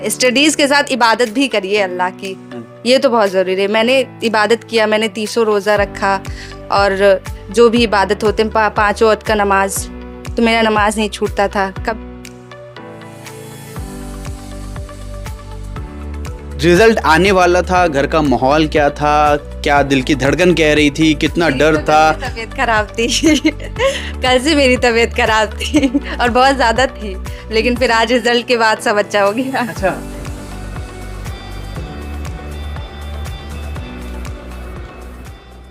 Studies के साथ इबादत भी करिए अल्लाह की, ये तो बहुत ज़रूरी है। मैंने इबादत किया, मैंने 30 रोज़ा रखा और जो भी इबादत होते हैं 5 वक्त का नमाज, तो मेरा नमाज नहीं छूटता था कब। रिजल्ट आने वाला था, घर का माहौल क्या था, क्या दिल की धड़कन कह रही थी, कितना डर था? तबीयत खराब थी कल से मेरी तबीयत खराब थी और बहुत ज़्यादा थी, लेकिन फिर आज रिजल्ट के बाद सब अच्छा हो गया। अच्छा,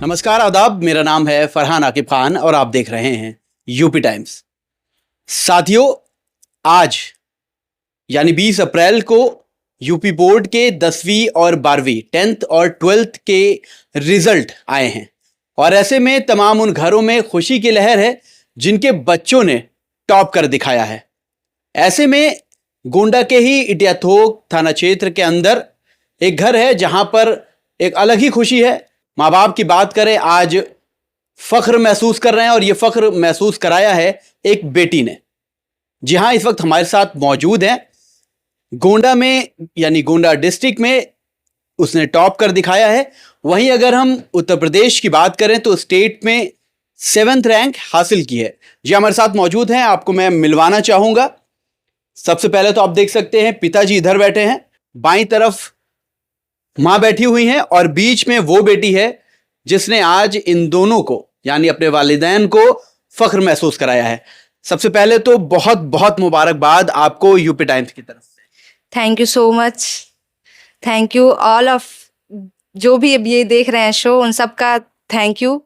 नमस्कार, आदाब। मेरा नाम है फरहान आकिब खान और आप देख रहे हैं यूपी टाइम्स। साथियों, आज यानी 20 अप्रैल को यूपी बोर्ड के 10वीं और 12वीं 10th और 12th के रिजल्ट आए हैं और ऐसे में तमाम उन घरों में खुशी की लहर है जिनके बच्चों ने टॉप कर दिखाया है। ऐसे में गोंडा के ही इटियाथोक थाना क्षेत्र के अंदर एक घर है जहां पर एक अलग ही खुशी है। माँ बाप की बात करें, आज फख्र महसूस कर रहे हैं और ये फख्र महसूस कराया है एक बेटी ने। जी हाँ, इस वक्त हमारे साथ मौजूद हैं। गोंडा में यानी गोंडा डिस्ट्रिक्ट में उसने टॉप कर दिखाया है। वहीं अगर हम उत्तर प्रदेश की बात करें तो स्टेट में 7th रैंक हासिल की है। जी हमारे साथ मौजूद हैं, आपको मैं मिलवाना चाहूंगा। सबसे पहले तो आप देख सकते हैं पिताजी इधर बैठे हैं, बाईं तरफ मां बैठी हुई हैं और बीच में वो बेटी है जिसने आज इन दोनों को यानी अपने वालिदैन को फख्र महसूस कराया है। सबसे पहले तो बहुत बहुत मुबारकबाद आपको यूपी टाइम्स की तरफ से। Thank you so much, thank you all of जो भी अब ये देख रहे हैं शो, उन सब का थैंक यू।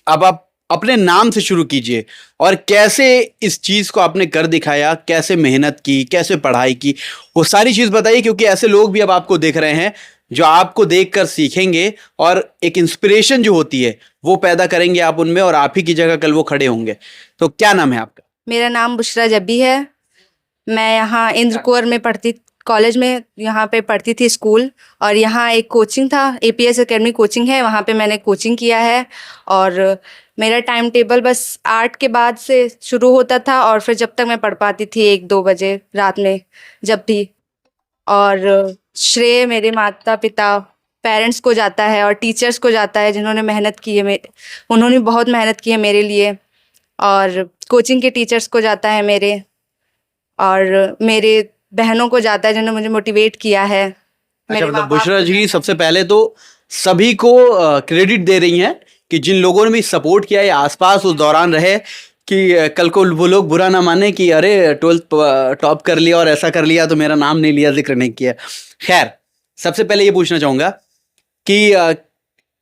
अब आप अपने नाम से शुरू कीजिए और कैसे इस चीज को आपने कर दिखाया, कैसे मेहनत की, कैसे पढ़ाई की, वो सारी चीज बताइए, क्योंकि ऐसे लोग भी अब आपको देख रहे हैं जो आपको देखकर सीखेंगे और एक इंस्पिरेशन जो होती है वो पैदा करेंगे आप उनमें और आप ही की जगह कल वो खड़े होंगे। तो क्या नाम है आपका? मेरा नाम बुशरा जब्बी है। मैं यहाँ इंद्र कुंवर में पढ़ती, कॉलेज में यहाँ पे पढ़ती थी स्कूल, और यहाँ एक कोचिंग था, APS एकेडमी कोचिंग है, वहाँ पे मैंने कोचिंग किया है। और मेरा टाइम टेबल बस 8 के बाद से शुरू होता था और फिर जब तक मैं पढ़ पाती थी 1-2 बजे रात में जब भी। और श्रेय मेरे माता पिता पेरेंट्स को जाता है और टीचर्स को जाता है जिन्होंने मेहनत की है, उन्होंने बहुत मेहनत की है मेरे लिए। और कोचिंग के टीचर्स को जाता है मेरे, और मेरे बहनों को जाता है जिन्होंने मुझे मोटिवेट किया है। अच्छा, मतलब बुशरा जी सबसे पहले तो सभी को क्रेडिट दे रही हैं कि जिन लोगों ने भी सपोर्ट किया या आसपास उस दौरान रहे कि कल को वो लोग बुरा ना माने कि अरे 12th टॉप कर लिया और ऐसा कर लिया तो मेरा नाम नहीं लिया, जिक्र नहीं किया। खैर, सबसे पहले ये पूछना चाहूँगा कि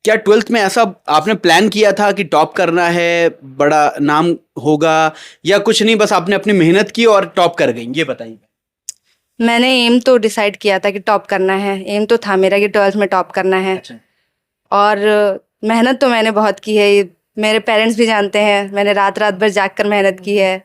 क्या 12th में ऐसा आपने प्लान किया था कि टॉप करना है, बड़ा नाम होगा, या कुछ नहीं, बस आपने अपनी मेहनत की और टॉप कर गई? ये बताइए। मैंने एम तो डिसाइड किया था कि टॉप करना है, एम तो था मेरा कि 12th में टॉप करना है। अच्छा। और मेहनत तो मैंने बहुत की है, ये मेरे पेरेंट्स भी जानते हैं, मैंने रात रात भर जागकर मेहनत की है।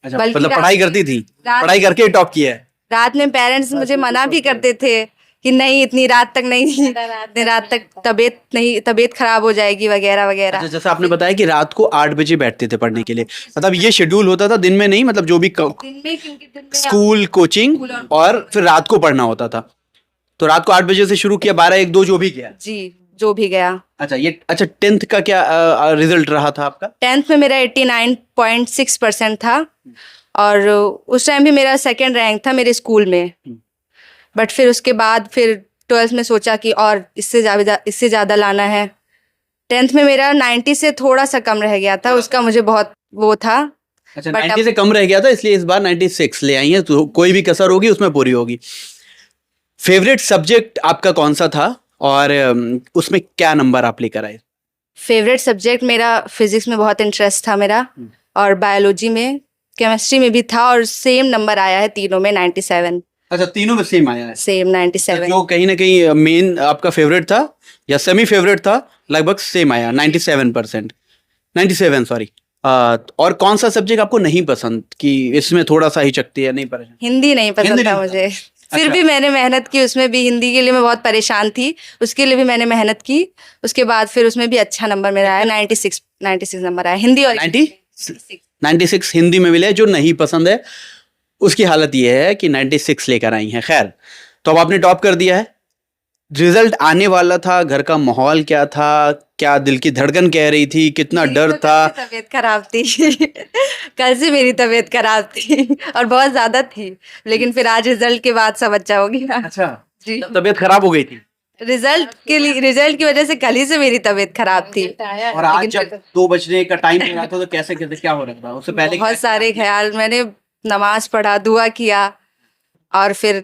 अच्छा, बल्कि मतलब पढ़ाई करती थी, पढ़ाई करके टॉप किया है? रात में पेरेंट्स मुझे मना भी करते थे कि नहीं इतनी रात तक नहीं, इतनी रात तक तबीयत खराब हो जाएगी वगैरह वगैरह। अच्छा, जैसे आपने बताया कि रात को 8 बजे बैठते थे पढ़ने के लिए, मतलब ये शेड्यूल होता था दिन में नहीं, मतलब जो भी दिन में, क्योंकि दिन में स्कूल, कोचिंग और फिर रात को पढ़ना होता था। तो रात को 8 बजे से शुरू किया, 12, 1, 2 जो भी किया। जी, जो भी गया। अच्छा, ये 10th का क्या रिजल्ट रहा था आपका? 10th में मेरा 89.6% था और उस टाइम भी मेरा 2nd रैंक था मेरे स्कूल में। बट फिर उसके बाद फिर 12th में सोचा कि और इससे ज़्यादा लाना है। 10th में मेरा 90 से थोड़ा सा कम रह गया था, उसका मुझे बहुत वो था। अच्छा, 90 से कम रह गया था, इसलिए इस बार 96 ले आई हैं, तो कोई भी कसर होगी उसमें पूरी होगी। फेवरेट सब्जेक्ट आपका कौन सा था और उसमें क्या नंबर आप लेकर आए? फेवरेट सब्जेक्ट मेरा फिजिक्स में बहुत इंटरेस्ट था मेरा, और बायोलॉजी में, केमिस्ट्री में भी था, और सेम नंबर आया है तीनों में 97। अच्छा, तीनों में सेम आया है? सेम 97। जो कहीं ना कहीं मेन आपका फेवरेट था या सेमी फेवरेट था, लगभग सेम आया, 97%, 97 सॉरी। और कौन सा सब्जेक्ट आपको नहीं पसंद कि इसमें थोड़ा सा ही चकती है, नहीं परेशान? हिंदी नहीं पसंद था मुझे। फिर भी मैंने मेहनत की उसमें भी, हिंदी के लिए मैं बहुत परेशान थी, उसके लिए भी मैंने मेहनत की। उसके बाद फिर उसमें भी अच्छा नंबर मेरा आया, 96 नंबर आया हिंदी। और 96 हिंदी में मिले। जो नहीं पसंद है उसकी हालत ये है कि 96 लेकर आई हैं। खैर, तो अब आपने टॉप कर दिया है, रिजल्ट आने वाला था, घर का माहौल क्या था, क्या दिल की धड़कन कह रही थी, कितना मेरी डर तो था? कल से तबीयत खराब थी कल से मेरी तबीयत खराब थी और बहुत ज्यादा थी, लेकिन फिर आज रिजल्ट के बाद सब अच्छा हो गया। अच्छा, जी, तबीयत खराब हो गई थी रिजल्ट की वजह से कल ही से मेरी तबीयत खराब थी। और आज जब 2 बजने का टाइम हो रहा था तो कैसे कैसे क्या हो रहा था उससे पहले? बहुत सारे ख्याल, मैंने नमाज पढ़ा, दुआ किया, और फिर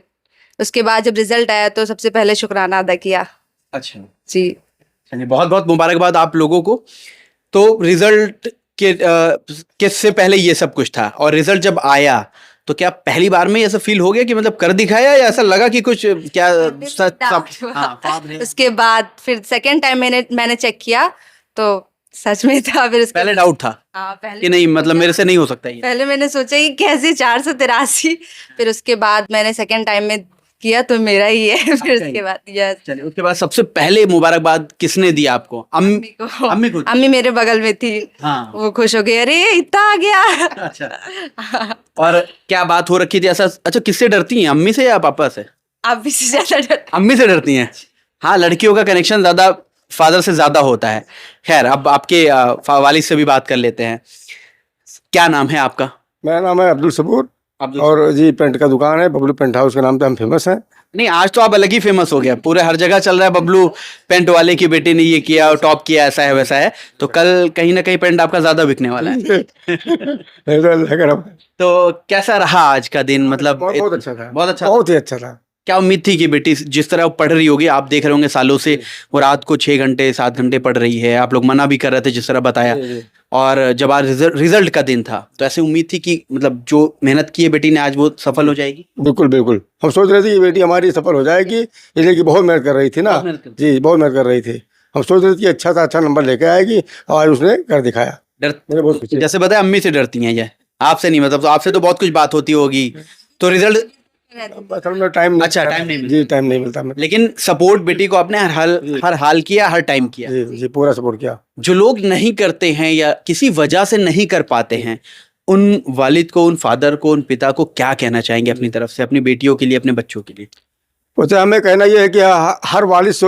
उसके बाद जब रिजल्ट आया तो सबसे पहले शुक्राना अदा किया। अच्छा, जी, चलिए, बहुत बहुत मुबारकबाद आप लोगों को। तो रिजल्ट किससे पहले ये सब कुछ था, और रिजल्ट जब आया तो क्या पहली बार में ऐसा फील हो गया कि मतलब कर दिखाया, या ऐसा लगा कि कुछ क्या उसके बाद फिर सेकेंड टाइम मैंने चेक किया तो सच में था। फिर उसके पहले डाउट था पहले कि नहीं, मतलब मेरे से नहीं हो सकता ये? पहले मैंने सोचा कि कैसे 483, फिर उसके बाद मैंने सेकेंड टाइम में किया तो मेरा ही है। फिर उसके बाद यस, चलिए, उसके बाद सबसे पहले मुबारकबाद किसने दी आपको? अम्मी को। अम्मी को? अम्मी मेरे बगल में थी, हाँ। वो खुश हो गई, अरे इतना आ गया। अच्छा, और क्या बात हो रखी थी ऐसा? अच्छा, किससे डरती हैं, अम्मी से या पापा से? आप भी से ज्यादा डरती। अम्मी से डरती हैं? हाँ, लड़कियों का कनेक्शन ज्यादा फादर से ज्यादा होता है। खैर, अब आपके वालिद से भी बात कर लेते हैं। क्या नाम है आपका? मेरा नाम है अब्दुल सबूर, अब्दुल। और जी पेंट का दुकान है, बबलू पेंट हाउस के नाम पे हम फेमस हैं। नहीं, आज तो आप अलग ही फेमस हो गया, पूरे हर जगह चल रहा है बबलू पेंट वाले की बेटी ने ये किया और टॉप किया, ऐसा है वैसा है। तो कल कहीं ना कहीं पेंट आपका ज्यादा बिकने वाला है। नहीं तो अल्लाह का रब। तो कैसा रहा आज का दिन? मतलब बहुत अच्छा था, बहुत अच्छा। बहुत ही अच्छा था। क्या उम्मीद थी कि बेटी जिस तरह वो पढ़ रही होगी, आप देख रहे होंगे सालों से वो रात को 6 घंटे 7 घंटे पढ़ रही है, आप लोग मना भी कर रहे थे जिस तरह बताया, जी। और जब आज रिजल्ट का दिन था तो ऐसे उम्मीद थी कि मतलब जो मेहनत की है बेटी ने आज वो सफल हो जाएगी? बिल्कुल बिल्कुल, हम सोच रहे थे कि बेटी हमारी सफल हो जाएगी, इसलिए कि बहुत मेहनत कर रही थी ना। बहुत मेहनत कर जी, बहुत मेहनत कर रही थी। हम सोच रहे थे कि अच्छा से अच्छा नंबर लेके आएगी, और आज उसने कर दिखाया। डर, मुझे बहुत खुशी है। जैसे बताया अम्मी से डरती हैं ये, आपसे नहीं, मतलब तो आपसे तो बहुत कुछ बात होती होगी। तो रिजल्ट, असल में टाइम नहीं, अच्छा, टाइम नहीं मिलता। जी, टाइम नहीं मिलता हमें। लेकिन सपोर्ट बेटी को आपने हर हाल किया, हर टाइम किया। जी जी, पूरा सपोर्ट किया। जो लोग नहीं करते हैं या किसी वजह से नहीं कर पाते हैं, उन वालिद को, उन फादर को, उन पिता को क्या कहना चाहेंगे अपनी तरफ से, अपनी बेटियों के लिए, अपने बच्चों के लिए? उससे हमें कहना ये है कि हर वालिद से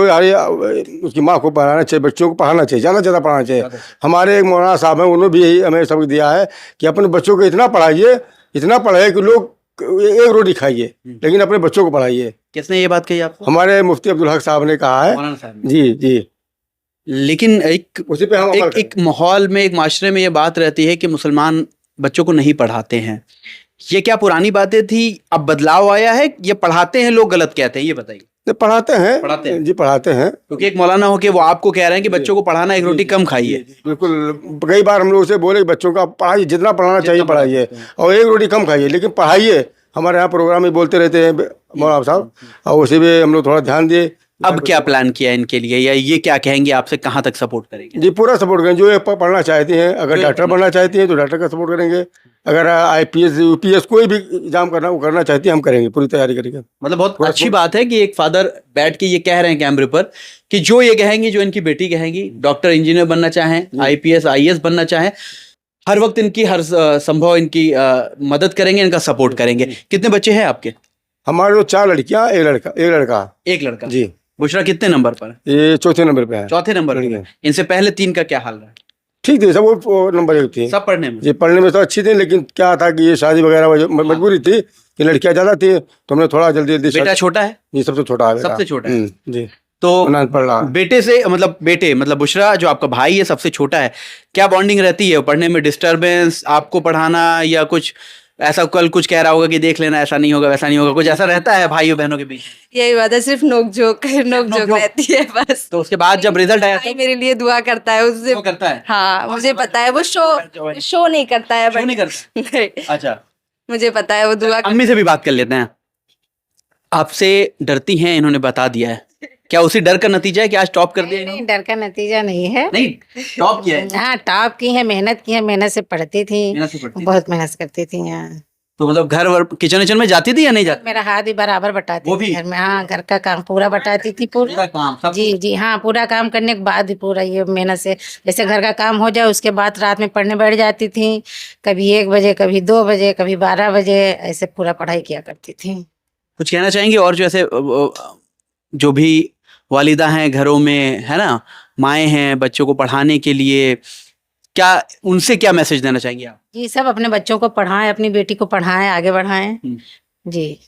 उसकी माँ को पढ़ाना चाहिए, बच्चों को पढ़ाना चाहिए, ज़्यादा से ज़्यादा पढ़ाना चाहिए। हमारे एक मौलाना साहब हैं, उन्होंने भी यही हमें सबक दिया है कि अपने बच्चों को इतना पढ़ाइए, इतना पढ़ाइए कि लोग एक रोटी खाइए, लेकिन अपने बच्चों को पढ़ाइए। किसने ये बात कही आपको? हमारे मुफ्ती अब्दुल हक साहब ने कहा है। मौलाना साहब ने। जी जी, लेकिन एक उसी पे हम अमल एक माहौल में, एक माशरे में ये बात रहती है कि मुसलमान बच्चों को नहीं पढ़ाते हैं। ये क्या पुरानी बातें थी, अब बदलाव आया है, ये पढ़ाते हैं लोग गलत कहते हैं, ये बताइए। पढ़ाते हैं, पढ़ाते हैं। जी पढ़ाते हैं। क्योंकि एक मौलाना हो के वो आपको कह रहे हैं कि बच्चों को पढ़ाना, एक रोटी कम खाइए। बिल्कुल, कई बार हम लोग से बोले कि बच्चों का पढ़ाइए, जितना पढ़ाना चाहिए पढ़ाइए, और एक रोटी कम खाइए, लेकिन पढ़ाइए। हमारे यहाँ प्रोग्राम में बोलते रहते हैं मौलाना साहब, और उसी पे हम लोग थोड़ा ध्यान दिए। अब क्या प्लान किया इनके लिए, या ये क्या कहेंगे आपसे, कहाँ तक सपोर्ट करेंगे? जी, पूरा सपोर्ट करेंगे। जो ये पढ़ना चाहती हैं, अगर डॉक्टर बनना चाहती हैं तो डॉक्टर का सपोर्ट करेंगे। अगर IPS UPS कोई भी एग्जाम करना, वो करना चाहती है, हम करेंगे, पूरी तैयारी करेंगे। मतलब बहुत अच्छी बात है कि एक फादर बैठ के ये कह रहे हैं कैमरे पर कि जो ये कहेंगे, जो इनकी बेटी कहेंगी, डॉक्टर इंजीनियर बनना चाहें, IPS IAS बनना चाहें, हर वक्त इनकी हर संभव इनकी मदद करेंगे, इनका सपोर्ट करेंगे। कितने बच्चे हैं आपके? हमारे जो 4 लड़कियां, एक लड़का, एक लड़का। जी। बुशरा कितने नंबर पर? ये चौथे नंबर पे है। चौथे नंबर पे। इनसे पहले 3 का क्या हाल रहा? ठीक थी, सब वो नंबर 1 थी। सब पढ़ने में? जी, पढ़ने में तो अच्छी थी, लेकिन क्या था कि ये शादी वगैरह मजबूरी थी कि लड़कियां ज़्यादा थी, तो हमने थोड़ा जल्दी बेटा छोटा है? जी, सबसे छोटा है बेटा। सबसे छोटा है। जी, तो पढ़ रहा है। बेटे से, मतलब बुशरा जो आपका भाई है सबसे छोटा है, क्या बॉन्डिंग रहती है पढ़ने में? डिस्टरबेंस, आपको पढ़ाना, या कुछ ऐसा कल कुछ कह रहा होगा कि देख लेना, ऐसा नहीं होगा, वैसा नहीं होगा, कुछ ऐसा रहता है भाइयों बहनों के बीच? यही बात है, सिर्फ नोक जोक रहती है बस। तो उसके बाद जब रिजल्ट आया भाई मेरे लिए दुआ करता है, उससे वो करता है? हाँ, मुझे पता है, वो शो नहीं करता है, शो नहीं करता? नहीं, अच्छा, मुझे पता है वो दुआ अम्मी से भी बात कर लेते हैं। आपसे डरती हैं, इन्होंने बता दिया है, क्या उसी डर का नतीजा है कि आज टॉप कर दिया नहीं, इन्होंने? डर का नतीजा नहीं है। नहीं, टॉप किया है। हाँ, टॉप की है, मेहनत की है, मेहनत से पढ़ती थी, मेहनत से पढ़ती थी। बहुत मेहनत करती थी। हाँ, तो मतलब घर वर किचन विचन में जाती थी या नहीं जाती? मेरा हाथ भी बराबर बटाती वो थी भी? घर में। हाँ, घर का काम पूरा बटाती थी पूरा। पूरा काम सब जी जी हाँ, पूरा काम करने के बाद भी पूरा ये मेहनत से, जैसे घर का काम हो जाए उसके बाद रात में पढ़ने बैठ जाती थी। कभी 1 बजे, कभी 2 बजे, कभी 12 बजे, ऐसे पूरा पढ़ाई किया करती थी। कुछ कहना चाहेंगे? और जो ऐसे जो भी वालिदा हैं घरों में, है ना, माएँ हैं बच्चों को पढ़ाने के लिए, क्या उनसे क्या मैसेज देना चाहेंगे आप? जी, सब अपने बच्चों को पढ़ाएं, अपनी बेटी को पढ़ाएं, आगे बढ़ाएं। जी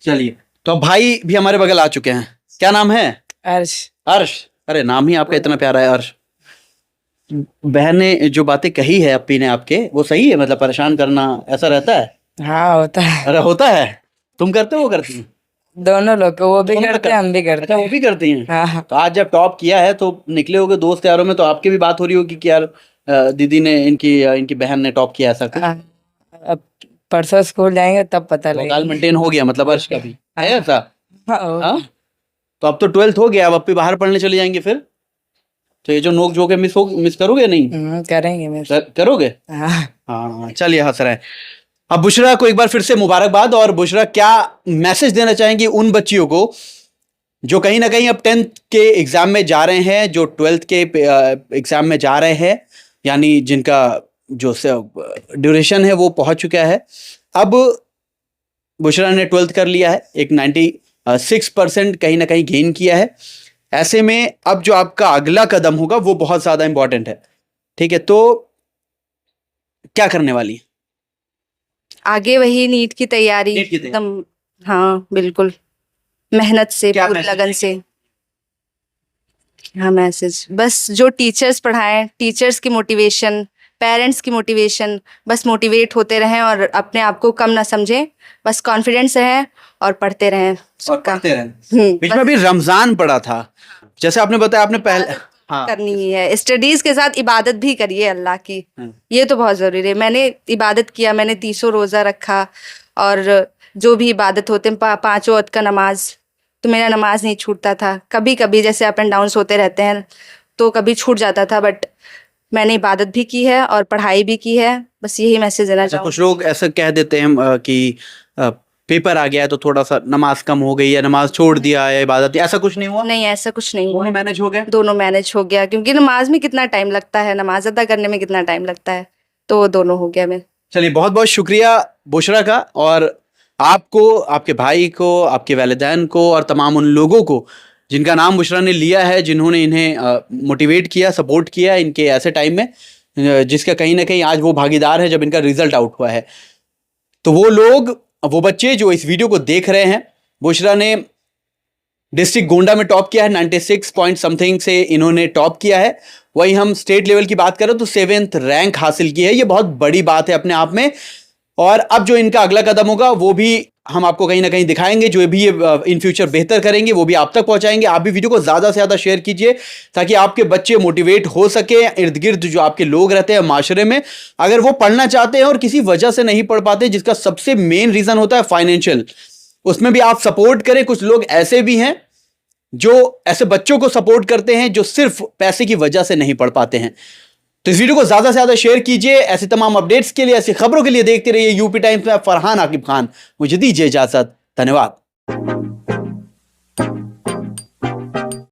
चलिए, तो अब भाई भी हमारे बगल आ चुके हैं। क्या नाम है? अर्श। अर्श। अरे नाम ही आपका इतना प्यारा है, अर्श। बहन ने जो बातें कही है अपी ने आपके, वो सही है? मतलब परेशान करना ऐसा रहता है? हाँ होता है, अरे होता है। तुम करते हो वो करती हैं? दोनों लोग को, वो भी दोनों करते हैं हम भी करते अच्छा, वो भी करती हैं? हैं। हाँ तो आज जब टॉप किया है तो निकले होगे दोस्त यारों में, तो आपकी भी बात हो रही होगी कि यार दीदी ने इनकी बहन ने टॉप किया, ऐसा कुछ? हाँ। अब परसों स्कूल जाएंगे तब पता भोकाल लगेगा। मेंटेन हो गया मतलब अर्श का भी है ऐसा? हाँ, हाँ? तो अब तो 12th हो गया, अब अपी बाहर पढ़ने चले जाएंगे फिर, तो ये जो नोक झोंक है मिस करोगे नहीं? करेंगे मैं। करोगे? हाँ हाँ चलिए, हंस रहे हैं। अब बुशरा को एक बार फिर से मुबारकबाद। और बुशरा, क्या मैसेज देना चाहेंगे उन बच्चियों को जो कहीं ना कहीं अब 10th के एग्जाम में जा रहे हैं, जो 12th के एग्जाम में जा रहे हैं, यानी जिनका जो ड्यूरेशन है वो पहुंच चुका है। अब बुशरा ने 12th कर लिया है, एक 96% कहीं ना कहीं गेन किया है। ऐसे में अब जो आपका अगला कदम होगा वो बहुत ज्यादा इंपॉर्टेंट है, ठीक है? तो क्या करने वाली है? आगे वही नीट की तैयारी नीट की तैयारी। एकदम। हाँ बिल्कुल, मेहनत से, क्या पूरी मैसेज लगन से। हाँ मैसेज बस, जो टीचर्स पढ़ाएं, टीचर्स की मोटिवेशन, पेरेंट्स की मोटिवेशन, बस मोटिवेट होते रहें और अपने आप को कम ना समझें, बस कॉन्फिडेंस रहें और पढ़ते रहें। और पढ़ते रहें। बीच बस में अभी रमजान पड़ा था, जैसे आपने बताया, आपने पहले हाँ करनी ही है, स्टडीज के साथ इबादत भी करिए अल्लाह की, हाँ। ये तो बहुत जरूरी है। मैंने इबादत किया, मैंने 300 रोजा रखा, और जो भी इबादत होते हैं, 5 वक्त का नमाज, तो मेरा नमाज नहीं छूटता था। कभी कभी जैसे अप एंड डाउन होते रहते हैं तो कभी छूट जाता था, बट मैंने इबादत भी की है और पढ़ाई भी की है। बस यही मैसेज देना अच्छा, चाहूँगी। कुछ लोग ऐसा कह देते हैं कि पेपर आ गया है तो थोड़ा सा नमाज कम हो गई, या नमाज छोड़ दिया है, इबादत, ऐसा कुछ नहीं हुआ? नहीं, ऐसा कुछ नहीं हुआ, दोनों मैनेज हो गए? दोनों मैनेज हो गया, क्योंकि नमाज में कितना टाइम लगता है, नमाज अदा करने में कितना टाइम लगता है, तो वो दोनों हो गया मेरे। चलिए, बहुत बहुत शुक्रिया बुशरा का, और आपको, आपके भाई को, आपके वालिदैन को, और तमाम उन लोगों को जिनका नाम बुशरा ने लिया है, जिन्होंने इन्हें मोटिवेट किया, सपोर्ट किया इनके ऐसे टाइम में, जिसका कहीं ना कहीं आज वो भागीदार है जब इनका रिजल्ट आउट हुआ है। तो वो लोग, वो बच्चे जो इस वीडियो को देख रहे हैं, बुशरा ने डिस्ट्रिक्ट गोंडा में टॉप किया है, 96 पॉइंट समथिंग से इन्होंने टॉप किया है। वहीं हम स्टेट लेवल की बात करें तो 7th रैंक हासिल की है, ये बहुत बड़ी बात है अपने आप में। और अब जो इनका अगला कदम होगा वो भी हम आपको कहीं ना कहीं दिखाएंगे, जो भी ये इन फ्यूचर बेहतर करेंगे वो भी आप तक पहुंचाएंगे। आप भी वीडियो को ज़्यादा से ज़्यादा शेयर कीजिए ताकि आपके बच्चे मोटिवेट हो सके। इर्द गिर्द जो आपके लोग रहते हैं माशरे में, अगर वो पढ़ना चाहते हैं और किसी वजह से नहीं पढ़ पाते, जिसका सबसे मेन रीज़न होता है फाइनेंशियल, उसमें भी आप सपोर्ट करें। कुछ लोग ऐसे भी हैं जो ऐसे बच्चों को सपोर्ट करते हैं जो सिर्फ पैसे की वजह से नहीं पढ़ पाते हैं। तो इस वीडियो को ज्यादा से ज्यादा शेयर कीजिए। ऐसे तमाम अपडेट्स के लिए, ऐसी खबरों के लिए देखते रहिए यूपी टाइम्स में। फरहान आकिब खान मुझे दीजिए इजाजत। धन्यवाद।